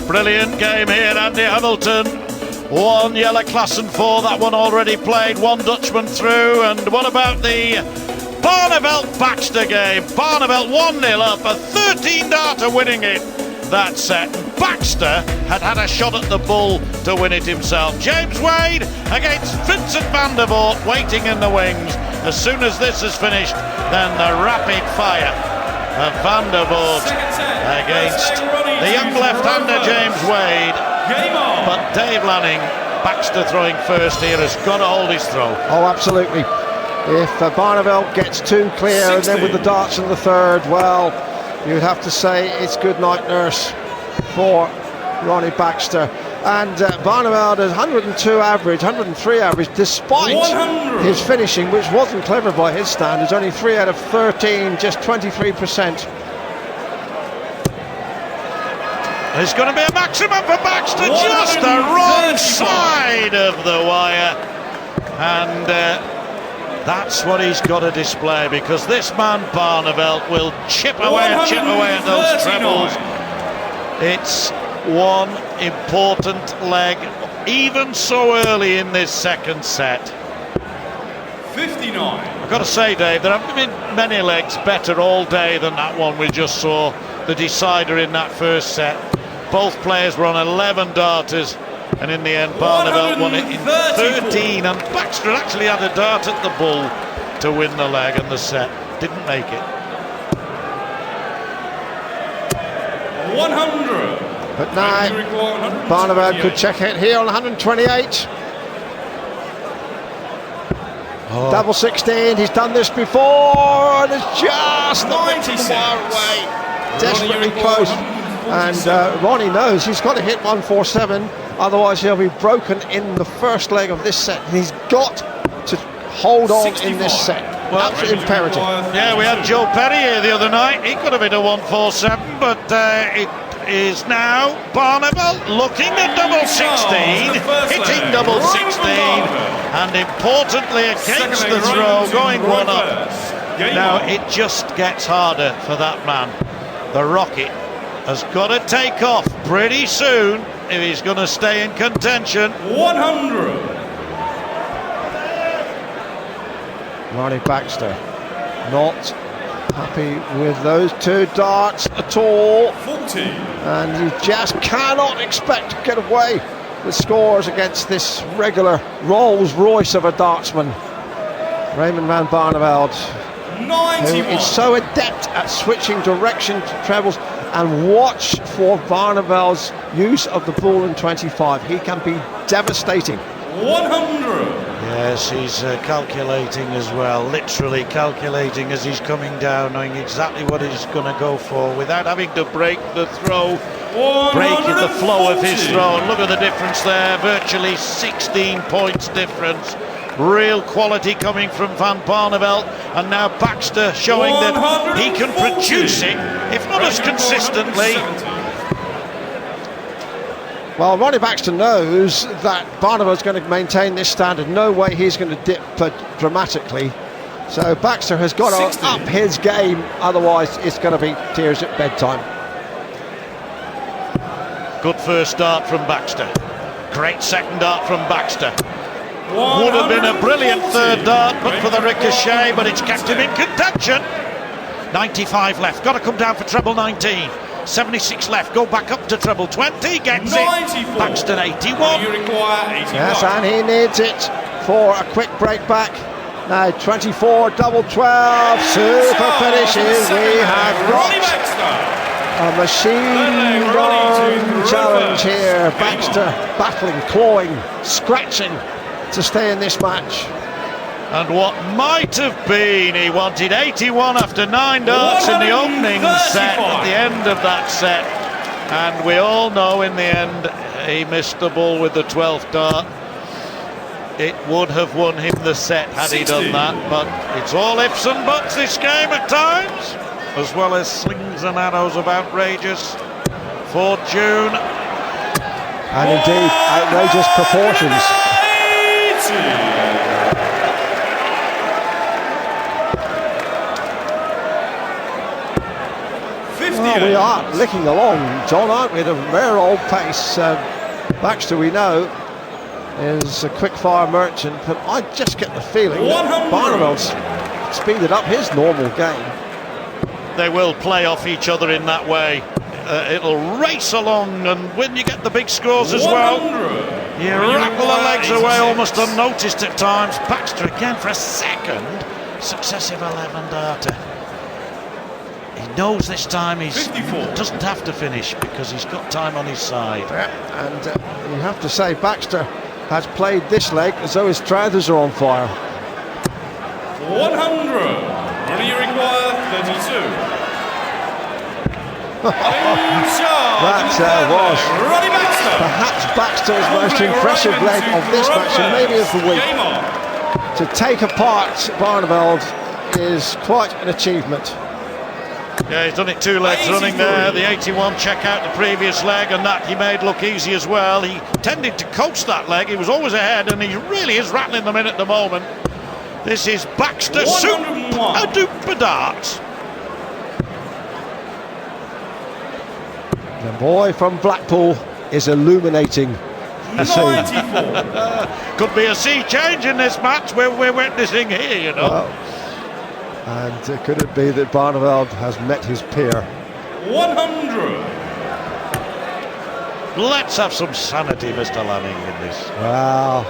Brilliant game here, Andy Hamilton. 1 yellow class and 4, that one already played, 1 Dutchman through. And what about the Barneveld-Baxter game? Barneveld 1-0 up, a 13-darter winning it that set. Baxter had a shot at the bull to win it himself. James Wade against Vincent van der Voort, waiting in the wings. As soon as this is finished, then the rapid fire of Van der Voort against the young left-hander James Wade. But Dave Lanning, Baxter throwing first here, has got to hold his throw. Oh, absolutely. If Barneveld gets too clear, 60. And then with the darts in the third, well, you'd have to say it's good night nurse for Ronnie Baxter. And Barneveld has 102 average, 103 average, despite 100. His finishing, which wasn't clever by his standards, only 3 out of 13, just 23%. There's going to be a maximum for Baxter, just the wrong side of the wire. And that's what he's got to display, because this man Barneveld will chip away at those trebles. It's one important leg, even so early in this second set. 59. I've got to say, Dave, there haven't been many legs better all day than that one we just saw, the decider in that first set. Both players were on 11 darters, and in the end Barneveld won it in 13, and Baxter actually had a dart at the bull to win the leg, and the set didn't make it. 100. But now Barneveld could check it here on 128. Oh. Double 16, he's done this before, and it's just not far away. Desperately close. And Ronnie knows he's got to hit 147, otherwise he'll be broken in the first leg of this set. He's got to hold on 65. In this set. Well, absolutely imperative. Yeah, we had Joe Perry here the other night. He could have hit a 147, but it is now Barneveld looking at double 16, hitting double 16, and importantly against the throw, going one up. Now it just gets harder for that man. The Rocket has got to take off pretty soon if he's going to stay in contention. 100. Ronnie Baxter not happy with those 2 darts at all. 40. And you just cannot expect to get away with scores against this regular Rolls Royce of a dartsman, Raymond van Barneveld, 91. who is so adept at switching direction to trebles. And watch for Barneveld's use of the ball in 25. He can be devastating. 100. Yes, he's calculating as well, literally calculating as he's coming down, knowing exactly what he's going to go for without having to break the throw, breaking the flow of his throw. Look at the difference there, virtually 16 points difference. Real quality coming from Van Barneveld, and now Baxter showing that he can produce it, if not as consistently. Well, Ronnie Baxter knows that Barneveld's going to maintain this standard. No way he's going to dip dramatically. So Baxter has got to up his game, otherwise it's going to be tears at bedtime. Good first dart from Baxter. Great second dart from Baxter. Would have been a brilliant third dart, but for the ricochet, but it's kept him in contention. 95 left, got to come down for treble 19. 76 left, go back up to treble 20, gets 94. It. Baxter 81. You require 81. Yes, and he needs it for a quick break back. Now 24, double 12, super finishes. We have got a machine gun challenge here. Baxter battling, clawing, scratching to stay in this match. And what might have been, he wanted 81 after 9 darts in the opening set, at the end of that set, and we all know in the end he missed the ball with the 12th dart. It would have won him the set had he done that, but it's all ifs and buts this game at times, as well as slings and arrows of outrageous fortune. And indeed, outrageous proportions. 59. 58. We are licking along, John, aren't we, at a rare old pace. Baxter, we know, is a quick-fire merchant, but I just get the feeling that 100. Barneveld's speeded up his normal game. They will play off each other in that way. It'll race along, and when you get the big scores as well, 100. you rattle the legs away almost unnoticed at times. Baxter again for a second successive 11-darter. He knows this time he doesn't have to finish because he's got time on his side. Yeah, and you have to say Baxter has played this leg as though his trousers are on fire. 100. What do you require? 32. That was Ronnie Baxter. perhaps Baxter's most impressive leg of this match and maybe of the week. To take apart Barneveld is quite an achievement. Yeah, he's done it 2 legs running there. The 81 check out the previous leg, and that he made look easy as well. He tended to coach that leg. He was always ahead, and he really is rattling them in at the moment. This is Baxter super darts. The boy from Blackpool is illuminating the scene. 94. Could be a sea change in this match we're witnessing here, you know. And could it be that Barneveld has met his peer? 100. Let's have some sanity, Mr. Lanning, in this. Well,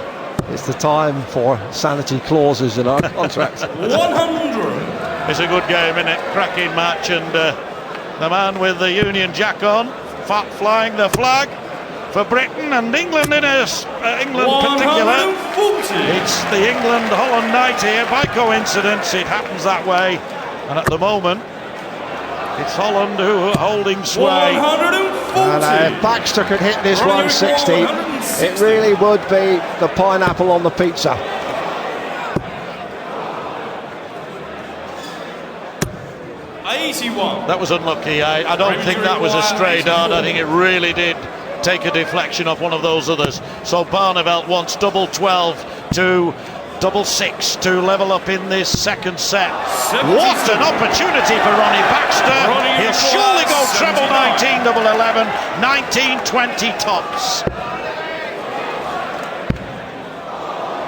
it's the time for sanity clauses in our contract. 100. It's a good game, isn't it? Cracking match, and the man with the Union Jack on, flying the flag for Britain and England in England particular. 140. It's the England-Holland night here. By coincidence, it happens that way. And at the moment, it's Holland who are holding sway. 140. And if Baxter could hit this 160, it really would be the pineapple on the pizza. That was unlucky. I don't think that was a stray dart. I think it really did take a deflection off one of those others. So Barneveld wants double 12 to double 6 to level up in this second set. What an opportunity for Ronnie Baxter. He'll surely go treble 19, double 11, 19-20 tops.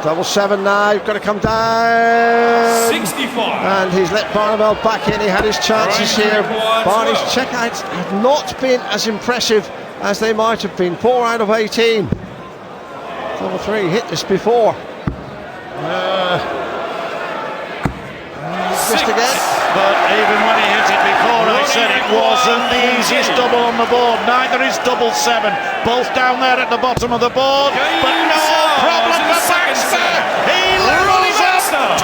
Double 7 now, you've got to come down. 65. And he's let Barneveld back in. He had his chances here. Barney's checkouts have not been as impressive as they might have been. 4 out of 18. Double 3 hit this before. Missed again. But even when he hit it before, I said it wasn't the easiest double on the board. Neither is double 7. Both down there at the bottom of the board. But no problem for Baxter. He levels up.